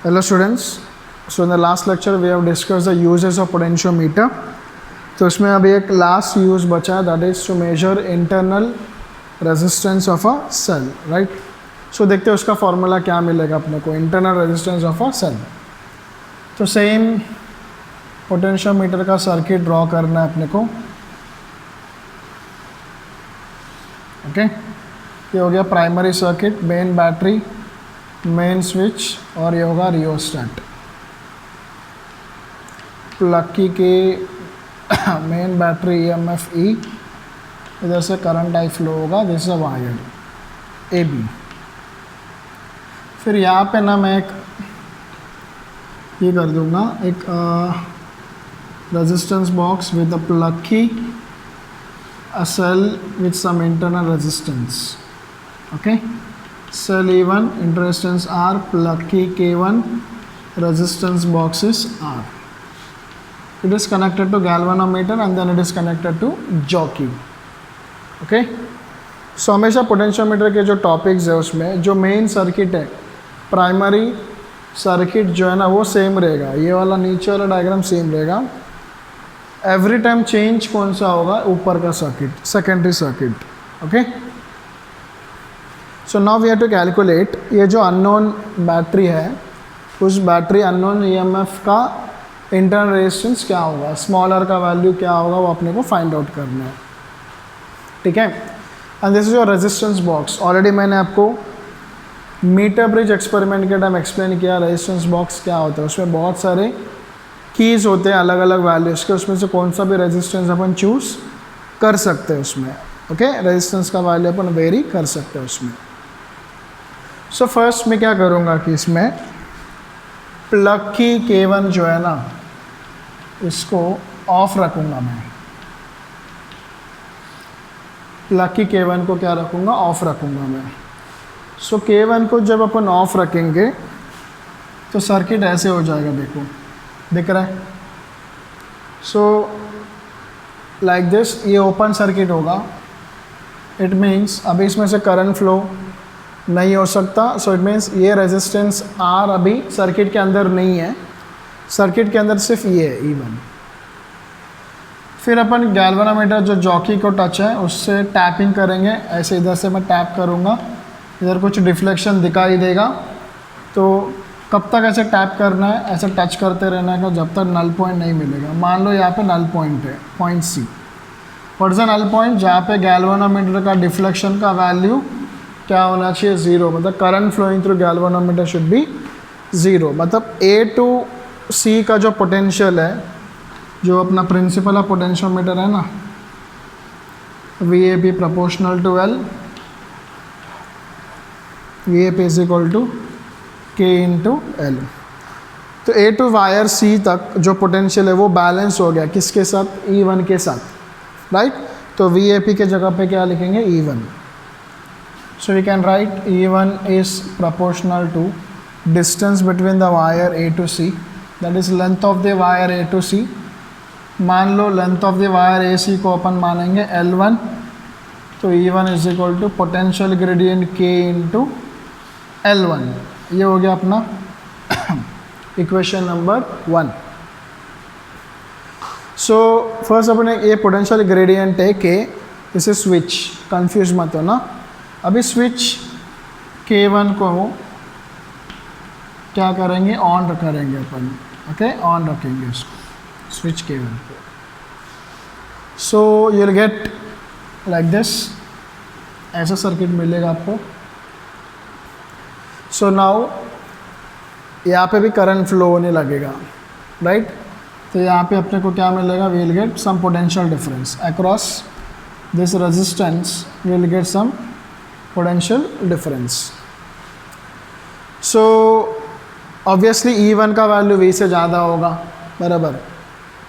Hello students. So in the last lecture we have discussed the uses of potentiometer. तो इसमें अभी एक last use बचा है, that is to measure internal resistance of a cell, right. So देखते हैं उसका फॉर्मूला क्या मिलेगा अपने को, internal resistance of a cell. तो सेम पोटेंशियोमीटर का सर्किट ड्रॉ करना है अपने को. ओके, ये हो गया primary circuit, main battery, main switch और ये होगा रियोस्टेट. प्लग की के मेन बैटरी EMF E, इधर से करंट आई फ्लो होगा, this is a wire AB. फिर यहाँ पे ना मैं एक ये कर दूंगा, एक resistance box with a plug key, a cell with some internal resistance. Okay, cell E1 internal resistance R, plug key K1, resistance box is R. It is connected to galvanometer and then it is connected to jockey. Okay, so हमेशा potentiometer के जो topics है उसमें जो main circuit है, primary circuit जो है ना वो सेम रहेगा, ये वाला नीचे वाला डायग्राम सेम रहेगा. एवरी टाइम चेंज कौन सा होगा, ऊपर का circuit, secondary circuit. Okay, so now we have to calculate ये जो अननोन बैटरी है, उस बैटरी अननोन EMF का इंटरनल रेजिस्टेंस क्या होगा, स्मॉलर का वैल्यू क्या होगा, वो अपने को फाइंड आउट करना है. ठीक है, and this is your resistance box. Already मैंने आपको मीटर ब्रिज एक्सपेरिमेंट के टाइम एक्सप्लेन किया रेजिस्टेंस बॉक्स क्या होता है. उसमें बहुत सारे कीज होते हैं अलग अलग वैल्यूज़ के, उसमें से कौन सा भी रेजिस्टेंस अपन चूज़ कर सकते हैं उसमें. ओके, रेजिस्टेंस का वैल्यू अपन वेरी कर सकते हैं उसमें. सो फर्स्ट मैं क्या करूँगा कि इसमें प्लग की K1 जो है ना इसको ऑफ रखूँगा. मैं प्लग की K1 को क्या रखूँगा, ऑफ रखूँगा मैं. सो K1 को जब अपन ऑफ रखेंगे तो सर्किट ऐसे हो जाएगा, देखो दिख रहा है. सो लाइक दिस, ये ओपन सर्किट होगा. इट मीन्स अभी इसमें से करंट फ्लो नहीं हो सकता. सो इट मीन्स ये रेजिस्टेंस R अभी सर्किट के अंदर नहीं है, सर्किट के अंदर सिर्फ ये है E1. फिर अपन गैल्वेनोमीटर जो जॉकी को टच है उससे टैपिंग करेंगे. ऐसे इधर से मैं टैप करूँगा, इधर कुछ डिफ्लेक्शन दिखाई देगा. तो कब तक ऐसे टैप करना है, ऐसे टच करते रहना है जब तक नल पॉइंट नहीं मिलेगा. मान लो यहाँ पे नल पॉइंट है, point C. What is a null point, जहाँ पे गैल्वेनोमीटर का डिफ्लेक्शन का वैल्यू क्या होना चाहिए, 0. मतलब current flowing through galvanometer should be 0. मतलब A टू C का जो पोटेंशियल है, जो अपना प्रिंसिपल ऑफ पोटेंशियोमीटर है ना, VAP proportional to L, VAP is equal to K into L. तो A टू वायर C तक जो पोटेंशियल है वो बैलेंस हो गया, किसके साथ, E1 के साथ, राइट. तो VAP के जगह पे क्या लिखेंगे, E1. So we can write E1 is proportional to distance between the wire A to C, that is length of the wire A to C. मान लो length of the wire AC को अपन मानेंगे L1. तो E1 is equal to potential gradient K into L1. ये हो गया अपना इक्वेशन नंबर 1. सो फर्स्ट अपने ये पोटेंशियल ग्रेडियंट है K, इसे स्विच, कंफ्यूज मत हो ना. अभी स्विच K1 को क्या करेंगे, ऑन करेंगे अपन. ओके, ऑन रखेंगे इसको, स्विच K1 को. So you will get like this, ऐसा सर्किट मिलेगा आपको. सो नाउ यहाँ पे भी करंट फ्लो होने लगेगा, राइट. तो यहाँ पे अपने को क्या मिलेगा, we will get some potential difference across this resistance, we will get some potential difference. So obviously E1 का वैल्यू V से ज़्यादा होगा, बराबर.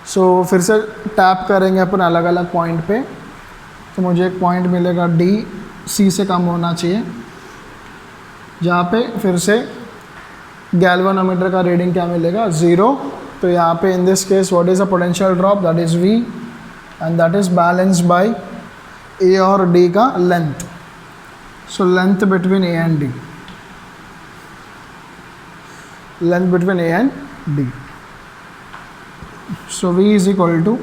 सो फिर से टैप करेंगे अपन अलग अलग पॉइंट पे. तो मुझे एक पॉइंट मिलेगा D, C से कम होना चाहिए, जहाँ पे फिर से गैल्वेनोमीटर का रीडिंग क्या मिलेगा, 0. तो यहाँ पे in this case what is a potential drop, that is V and that is balanced bye A और D का length. So length between A and D. length between A and D. So V is equal to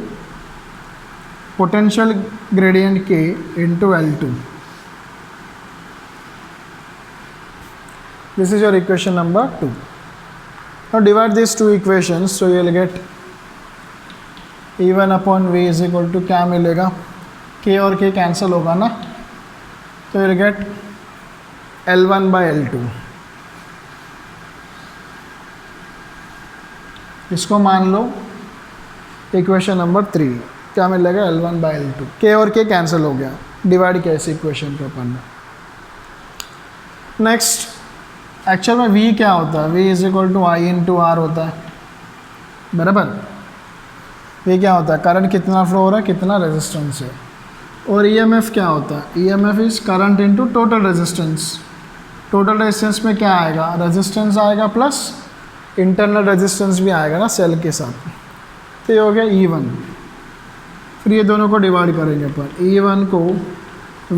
potential gradient K into L2. This is your equation number 2. Now divide these two equations, so you will get E1 upon V is equal to क्या मिलेगा, K और K cancel होगा ना, तो you will get L1 by L2. इसको मान लो equation number 3, क्या मिलेगा L1 by L2. K और K कैंसिल हो गया, डिवाइड किया इस इक्वेशन के ऊपर में. नेक्स्ट एक्चुअल में V क्या होता है, V is equal to I into R होता है, बराबर. V क्या होता है, करंट कितना फ्लो हो रहा है, कितना रेजिस्टेंस है. और EMF क्या होता है, EMF is current into total resistance. Total resistance में क्या आएगा, रेजिस्टेंस आएगा प्लस इंटरनल रेजिस्टेंस भी आएगा ना सेल के साथ. तो ये हो गया E1. फिर ये दोनों को डिवाइड करेंगे पर E1 को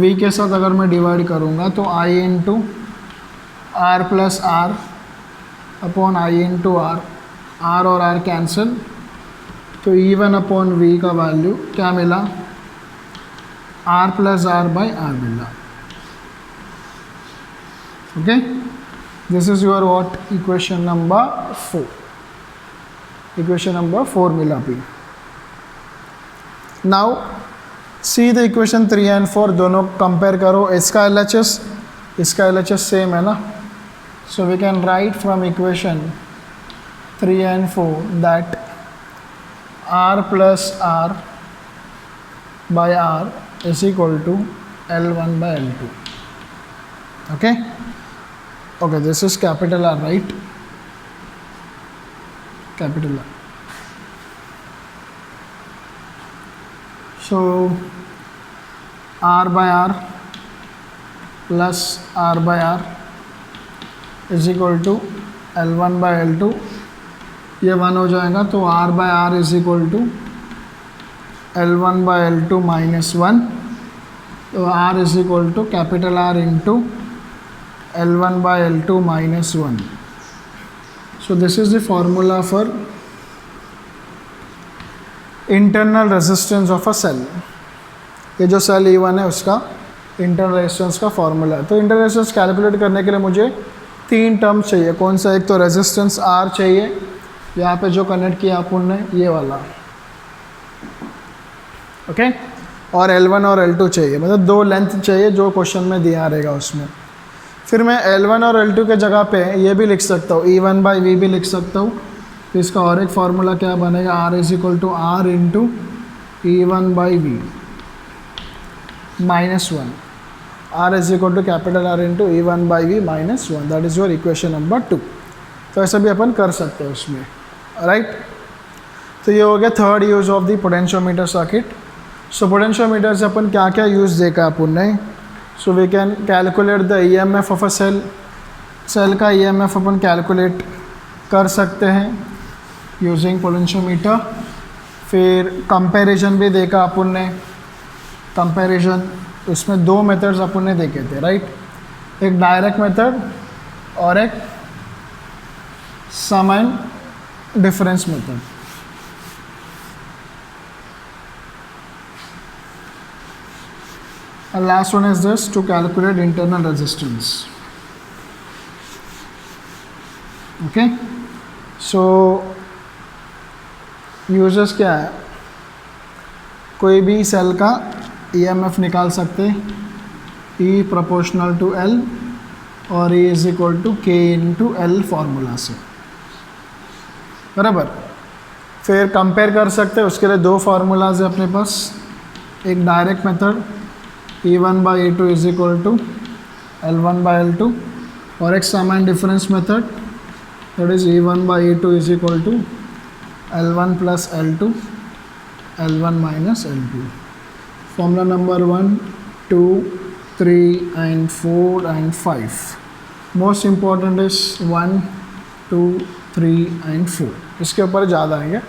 V के साथ अगर मैं डिवाइड करूँगा तो I into R plus R upon I into R, R और आर कैंसिल, तो E1 अपॉन V का वैल्यू क्या मिला, R plus R by R मिला. Okay, this is your what, equation number 4. Equation number 4 मिला P. Now see the equation 3 and 4, दोनों compare करो. इसका LHS इसका LHS सेम है ना, so we can write from equation 3 and 4 that R plus R by R is equal to L1 by L2. Okay, okay, this is capital R, right, capital R. So R by R plus R by R is equal to L1 by L2. ये 1 हो जाएगा, तो R by R is equal to L1 by L2 minus 1. तो R is equal to capital R into L1 by L2 minus 1. So this is the formula for internal resistance of a cell. ये जो cell E1 है उसका internal resistance का formula है. तो internal resistance calculate करने के लिए मुझे 3 टर्म्स चाहिए. कौन सा, एक तो रेजिस्टेंस R चाहिए, यहाँ पे जो कनेक्ट किया अपन ने ये वाला, ओके, और L1 और L2 चाहिए, मतलब 2 लेंथ चाहिए जो क्वेश्चन में दिया रहेगा उसमें. फिर मैं L1 और L2 के जगह पे ये भी लिख सकता हूँ, E1 बाई V भी लिख सकता हूँ. तो इसका और एक फार्मूला क्या बनेगा, R is equal to R into E1 by V minus 1. R is equal to capital R into E1 by V minus 1. That is your equation number 2. तो ऐसा भी अपन कर सकते हैं उसमें, राइट. तो ये हो गया third use of the potentiometer circuit. So potentiometer से अपन क्या क्या यूज़ देखा अपन ने. So we can calculate the EMF of a cell. Cell का EMF अपन कैलकुलेट कर सकते हैं यूजिंग पोटेंशियोमीटर. फिर कंपैरिजन भी देखा अपन ने. कंपैरिजन उसमें 2 मेथड्स अपन ने देखे थे, राइट. एक डायरेक्ट मेथड और एक sum and difference method. and last one is this, to calculate internal resistance. Okay, so users क्या है, कोई भी सेल का EMF निकाल सकते हैं, E प्रोपोर्शनल टू L और E is equal to K into L formula से, बराबर. फिर कंपेयर कर सकते हैं, उसके लिए 2 फार्मूलाज है अपने पास. एक direct method E1 by E2 is equal to L1 by L2 और एक sum and difference method that is E1 by E2 is equal to L1 plus L2 L1 minus L2. Formula number 1, 2, 3 and 4 and 5. Most important is 1, 2, 3 and 4. इसके ऊपर ज़्यादा आएंगे.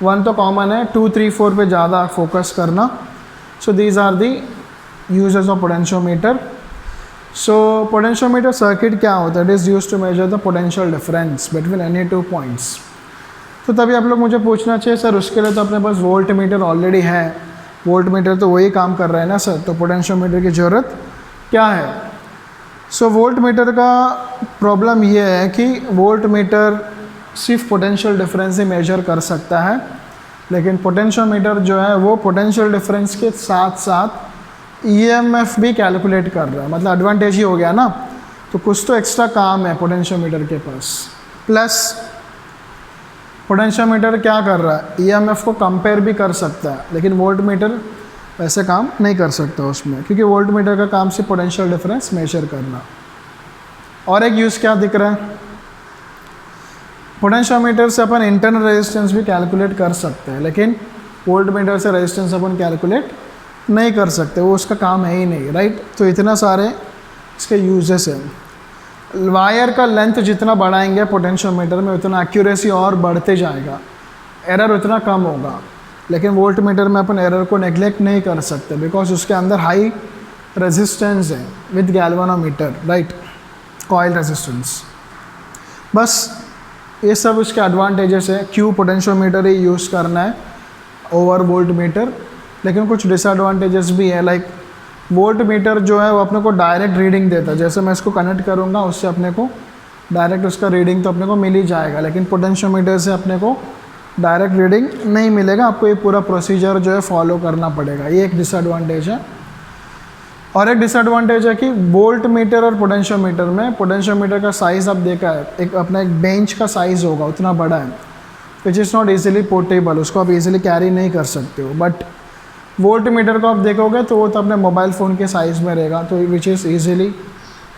1 तो common है, 2, 3, 4 पे ज़्यादा फोकस करना. So these are the uses of potentiometer. So potentiometer circuit क्या होता है? It is used to measure the potential difference between any two points. तो तभी आप लोग मुझे पूछना चाहिए सर उसके लिए तो अपने पास वोल्ट मीटर ऑलरेडी है, वोल्ट मीटर तो वही काम कर रहा है ना सर, तो पोटेंशियोमीटर की ज़रूरत क्या है? सो वोल्ट मीटर का प्रॉब्लम ये है कि वोल्ट मीटर सिर्फ पोटेंशियल डिफरेंस ही मेजर कर सकता है, लेकिन पोटेंशियोमीटर जो है वो पोटेंशियल डिफरेंस के साथ साथ ईएमएफ भी कैलकुलेट कर रहा है। मतलब एडवांटेज ही हो गया ना, तो कुछ तो एक्स्ट्रा काम है पोटेंशियोमीटर के पास। प्लस पोटेंशियोमीटर क्या कर रहा है? ईएमएफ को कंपेयर भी कर सकता है, लेकिन वोल्ट मीटर वैसे काम नहीं कर सकता उसमें, क्योंकि वोल्ट मीटर का काम सिर्फ पोटेंशियल डिफरेंस मेजर करना। और एक यूज़ क्या दिख रहा है? पोटेंशियोमीटर से अपन इंटरनल रेजिस्टेंस भी कैलकुलेट कर सकते हैं, लेकिन वोल्ट मीटर से रेजिस्टेंस अपन कैलकुलेट नहीं कर सकते, वो उसका काम है ही नहीं, राइट। तो इतना सारे इसके यूजेस हैं। वायर का लेंथ जितना बढ़ाएंगे पोटेंशियोमीटर में उतना एक्यूरेसी और बढ़ते जाएगा, एरर उतना कम होगा। लेकिन वोल्ट मीटर में अपन एरर को नेग्लेक्ट नहीं कर सकते, बिकॉज उसके अंदर हाई रेजिस्टेंस है with galvanometer, right, coil resistance. बस ये सब उसके एडवांटेजेस है, क्यों पोटेंशियोमीटर ही यूज़ करना है ओवर वोल्ट मीटर। लेकिन कुछ डिसएडवांटेजेस भी है, लाइक वोल्ट मीटर जो है वो अपने को डायरेक्ट रीडिंग देता है, जैसे मैं इसको कनेक्ट करूँगा उससे अपने को डायरेक्ट उसका रीडिंग तो अपने को मिल ही जाएगा, लेकिन पोटेंशियोमीटर से अपने को डायरेक्ट रीडिंग नहीं मिलेगा, आपको ये पूरा प्रोसीजर जो है फॉलो करना पड़ेगा। ये एक डिसएडवांटेज है। और एक डिसएडवांटेज है कि वोल्ट मीटर और पोटेंशियोमीटर में, पोटेंशियोमीटर का साइज़ आप देखा है, एक अपना एक बेंच का साइज़ होगा उतना बड़ा है, which is not easily portable, उसको आप इजीली कैरी नहीं कर सकते हो। बट वोल्ट मीटर को आप देखोगे तो वो तो अपने मोबाइल फ़ोन के साइज़ में रहेगा, तो which is easily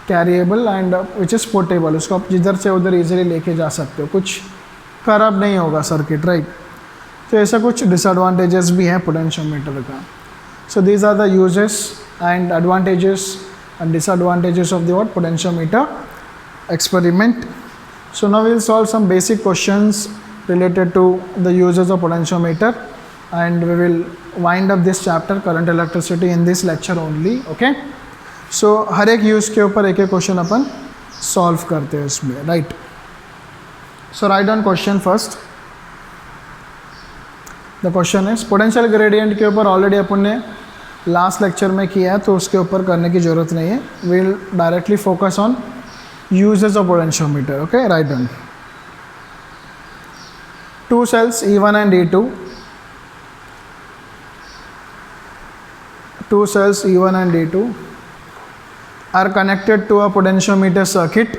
carriable and which is portable, उसको आप जिधर से उधर ईजिली लेके जा सकते हो, कुछ ख़राब नहीं होगा सर्किट, राइट। तो ऐसा कुछ डिसएडवांटेजेस भी हैं पोटेंशियोमीटर का। So these are the uses and advantages and disadvantages of the what potentiometer experiment. So now we will solve some basic questions related to the uses of potentiometer, and we will wind up this chapter current electricity in this lecture only. Okay, so हर एक use के ऊपर एक एक question अपन solve करते हैं इसमें, right. So write down question first. The question is potential gradient के ऊपर ऑलरेडी अपन ने लास्ट लेक्चर में किया है, तो उसके ऊपर करने की ज़रूरत नहीं है। Will directly focus on uses of potentiometer. Okay, write down. Two cells E1 and E2, two cells E1 and E2 are connected to a potentiometer circuit,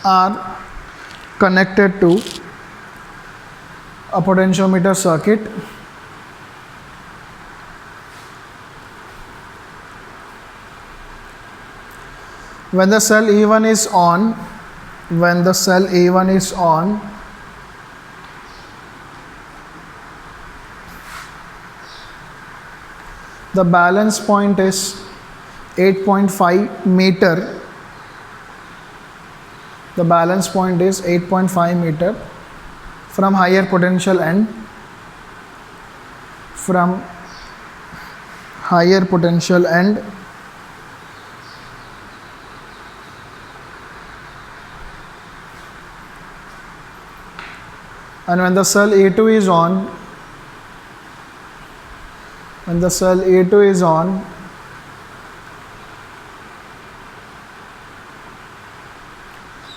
are connected to a potentiometer circuit when the cell E1 is on, when the cell E1 is on, the balance point is 8.5 meter. The balance point is 8.5 meter from higher potential end, from higher potential end and when the cell E2 is on, when the cell E2 is on,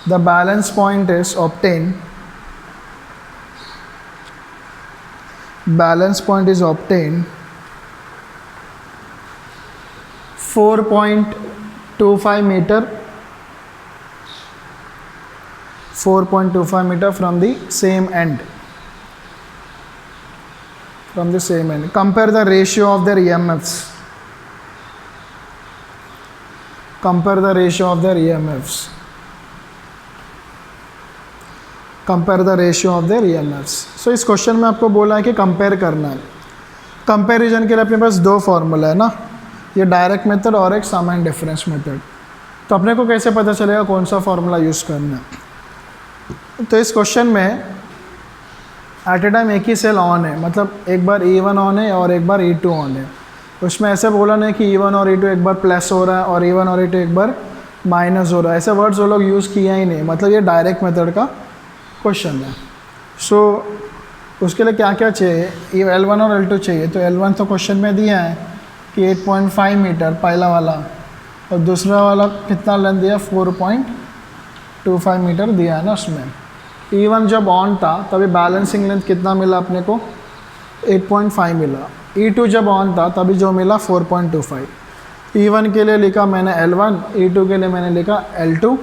the balance point is obtained, balance point is obtained 4.25 meter, 4.25 meter from the same end, from the same end. Compare the ratio of their EMFs, compare the ratio of their EMFs, compare the ratio of their EMFs. So इस question में आपको बोला है कि compare करना है। Comparison के लिए अपने पास दो फॉर्मूला है ना, ये डायरेक्ट मेथड और एक सामान्य डिफरेंस मेथड। तो अपने को कैसे पता चलेगा कौन सा फॉर्मूला यूज़ करना है? तो इस क्वेश्चन में एट ए टाइम एक ही सेल ऑन है, मतलब एक बार E1 ऑन है और एक बार E2 ऑन है। उसमें ऐसे बोला नहीं कि E1 और E2 एक बार प्लस हो रहा है और E1 और E2 एक बार माइनस हो रहा है, ऐसे वर्ड्स वो लोग यूज़ किया ही नहीं, मतलब ये डायरेक्ट मेथड का क्वेश्चन है। सो उसके लिए क्या क्या चाहिए, L1 और L2 चाहिए। तो L1 तो क्वेश्चन में दिया है कि 8.5 मीटर पहला वाला, और दूसरा वाला कितना लेंथ दिया, 4.25 मीटर दिया है ना उसमें। E1 जब ऑन था तभी बैलेंसिंग लेंथ कितना मिला अपने को, 8.5 मिला। E2 जब ऑन था तभी जो मिला 4.25। E1 के लिए लिखा मैंने L1, E2 के लिए मैंने लिखा L2।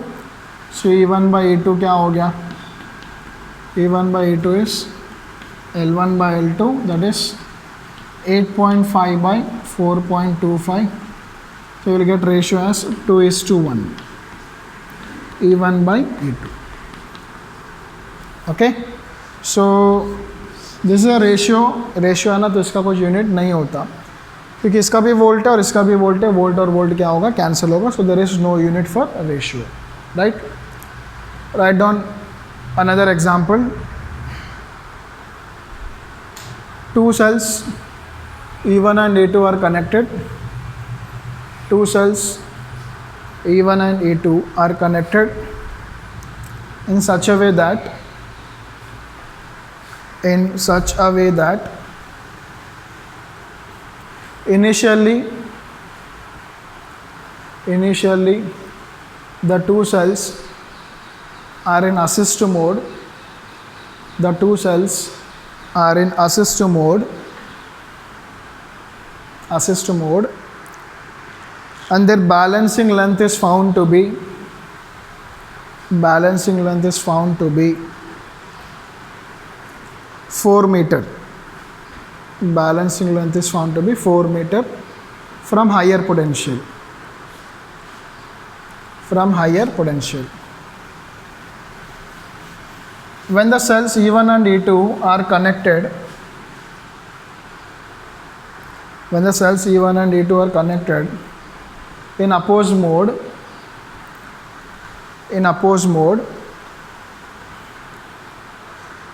So E1 by E2 क्या हो गया, E1 by E2 is L1 by L2, that is 8.5 by 4.25। So you will get ratio as 2:1, E1 by E2. Okay, so this is a ratio है ना, तो इसका कोई यूनिट नहीं होता क्योंकि इसका भी वोल्ट है और इसका भी वोल्ट है, वोल्ट और वोल्ट क्या होगा, कैंसिल होगा। So there is no unit for ratio, right. Write down another example, two cells E1 and E2 are connected. Two cells E1 and E2 are connected in such a way that initially the two cells are in assist mode. The two cells are in assist mode, and their balancing length is found to be 4 meter. Balancing length is found to be 4 meter from higher potential. When the cells E1 and E2 are connected, in opposed mode,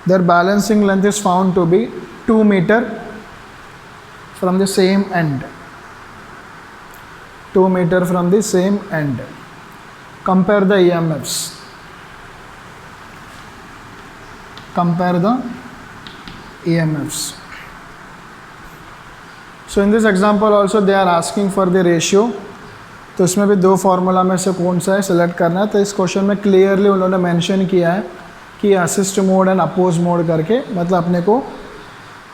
their balancing length is found to be 2 meter from the same end. 2 meter from the same end. Compare the EMFs. So in this example also they are asking for the ratio. तो इसमें भी दो formula में से कौन सा है select करना है। तो इस क्वेश्चन में क्लियरली उन्होंने मेंशन किया है कि assist mode and oppose mode करके, मतलब अपने को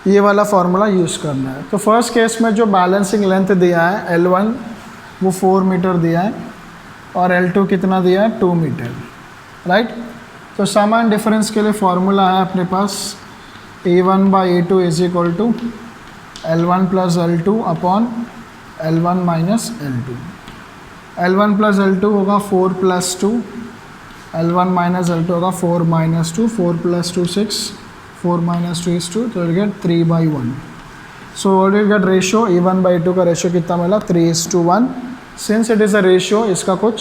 ये वाला फार्मूला यूज़ करना है। तो फर्स्ट केस में जो बैलेंसिंग लेंथ दिया है L1 वो 4 मीटर दिया है और L2 कितना दिया है, 2 मीटर, राइट। तो सम एंड डिफरेंस के लिए फार्मूला है अपने पास A1 by A2 is equal to L1 plus L2 upon L1 minus L2। L1 plus L2 होगा 4 प्लस 2, L1 माइनस L2 होगा 4 माइनस 2, 4 प्लस 2 6, 4 माइनस 2 is 2, तो will get 3/1। So will get ratio E1 by 2 का ratio कितना मिला, 3:1। Since it is a ratio, इसका कुछ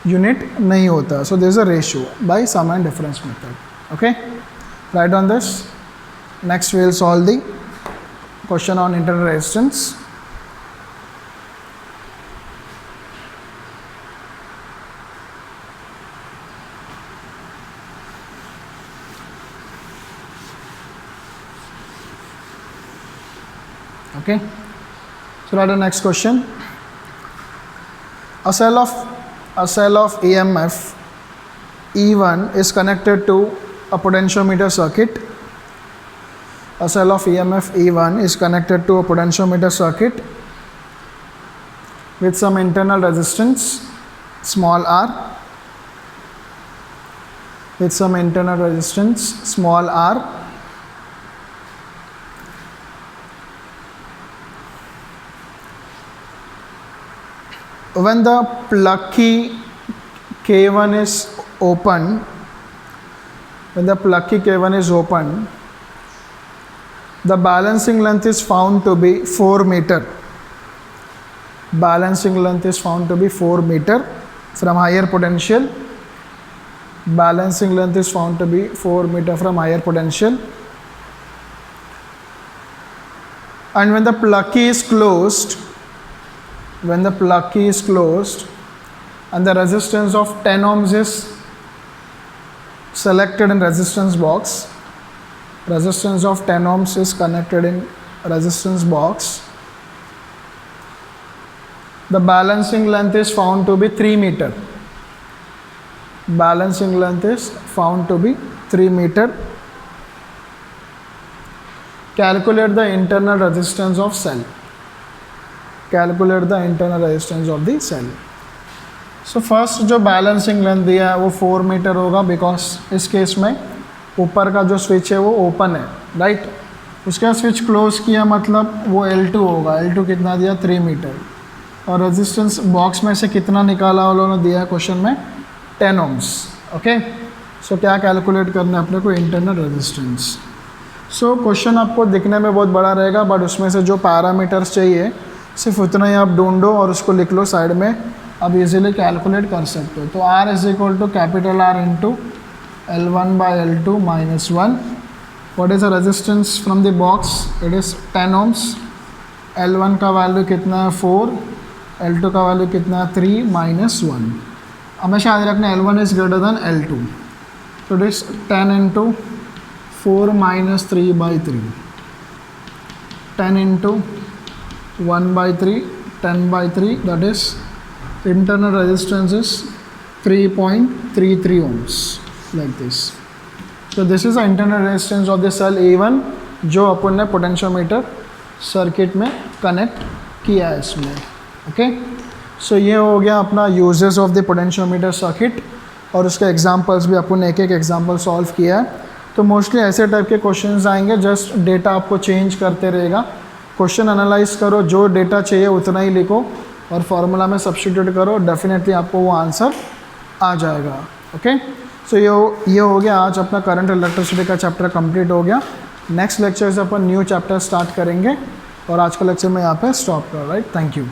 unit नहीं होता, so this is a ratio by sum and difference method. Okay, write on this. Next we will solve the question on internal resistance. Okay, so write the next question. A cell of EMF E1 is connected to a potentiometer circuit. A cell of EMF E1 is connected to a potentiometer circuit with some internal resistance small r. When the plug key K1 is open, the balancing length is found to be 4 meter. From higher potential. Balancing length is found to be 4 meter from higher potential. and when the plug key is closed, and the resistance of 10 ohms is selected in resistance box, resistance of 10 ohms is connected in resistance box, the balancing length is found to be 3 meter. Balancing length is found to be 3 meter. Calculate the internal resistance of cell. Calculate the internal resistance of the cell. So first जो balancing length दिया है वो 4 metre होगा, because इस case में ऊपर का जो स्विच है वो ओपन है, राइट. उसके बाद स्विच क्लोज किया मतलब वो L2 होगा. L2 कितना दिया? 3 मीटर. और रेजिस्टेंस बॉक्स में से कितना निकाला उन्होंने दिया है क्वेश्चन में? 10 ohms. ओके, सो क्या कैलकुलेट करना है अपने को? Internal resistance. सो क्वेश्चन आपको दिखने में बहुत बड़ा रहेगा, बट उसमें से जो पैरामीटर्स चाहिए सिर्फ उतना ही आप ढूंढो और उसको लिख लो साइड में, आप इजीली कैलकुलेट कर सकते हो. तो R is equal to capital R into L1 by L2 minus 1. What is the resistance from the box? It is 10 ohms. L1 का वैल्यू कितना है? 4. L2 का वैल्यू कितना है? 3 माइनस 1. हमेशा याद रखना L1 is greater than L2. तो it is 10 into 4 minus 3 by 3. 10 into 1 by 3, 10 by 3, that is internal resistance is 3.33 ohms, like this. So this is the internal resistance of the cell A1 जो अपन ने potentiometer circuit में connect किया है इसमें. Okay, सो ये हो गया अपना uses of the potentiometer circuit, और उसके एग्जांपल्स भी अपन ने एक एग्जांपल सॉल्व किया है. तो मोस्टली ऐसे टाइप के क्वेश्चंस आएंगे, जस्ट डेटा आपको चेंज करते रहेगा. क्वेश्चन एनालाइज करो, जो डेटा चाहिए उतना ही लिखो और फार्मूला में सब्स्टिट्यूट करो, डेफिनेटली आपको वो आंसर आ जाएगा. ओके, सो ये हो गया आज अपना करंट इलेक्ट्रिसिटी का चैप्टर कंप्लीट हो गया. नेक्स्ट लेक्चर से अपन न्यू चैप्टर स्टार्ट करेंगे, और आज का लेक्चर मैं यहाँ पे स्टॉप कर रहा हूँ. Right, thank you.